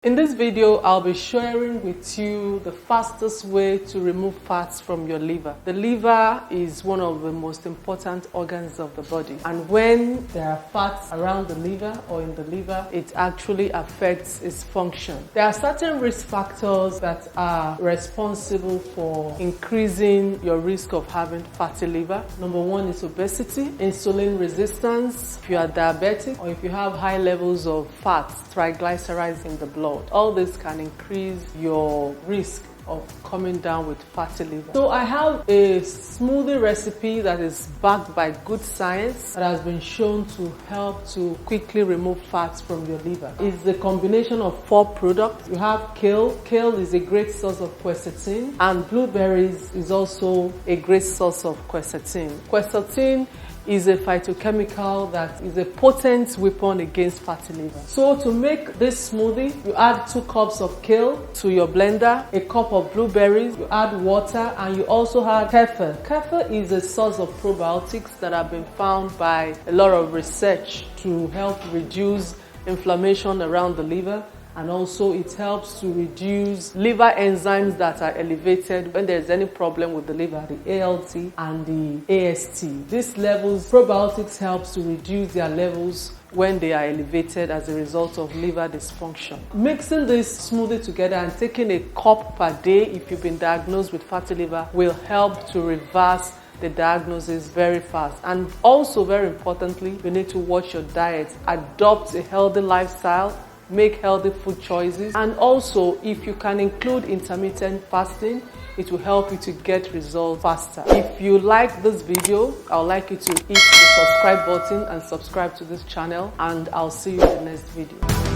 In this video, I'll be sharing with you the fastest way to remove fats from your liver. The liver is one of the most important organs of the body, and when there are fats around the liver or in the liver, it actually affects its function. There are certain risk factors that are responsible for increasing your risk of having fatty liver. Number one is obesity, insulin resistance, if you are diabetic, or if you have high levels of fats, triglycerides in the blood. All this can increase your risk of coming down with fatty liver. So I have a smoothie recipe that is backed by good science that has been shown to help to quickly remove fats from your liver. It's a combination of 4 products. You have kale. Kale is a great source of quercetin, and blueberries is also a great source of quercetin. Quercetin is a phytochemical that is a potent weapon against fatty liver. So to make this smoothie, you add 2 cups of kale to your blender, a cup of blueberries, you add water, and you also add kefir. Kefir is a source of probiotics that have been found by a lot of research to help reduce inflammation around the liver. And also it helps to reduce liver enzymes that are elevated when there's any problem with the liver, the ALT and the AST. These levels, probiotics helps to reduce their levels when they are elevated as a result of liver dysfunction. Mixing this smoothie together and taking a cup per day if you've been diagnosed with fatty liver will help to reverse the diagnosis very fast. And also, very importantly, you need to watch your diet, adopt a healthy lifestyle, make healthy food choices, and also if you can include intermittent fasting, it will help you to get results faster. If you like this video, I would like you to hit the subscribe button and subscribe to this channel, and I'll see you in the next video.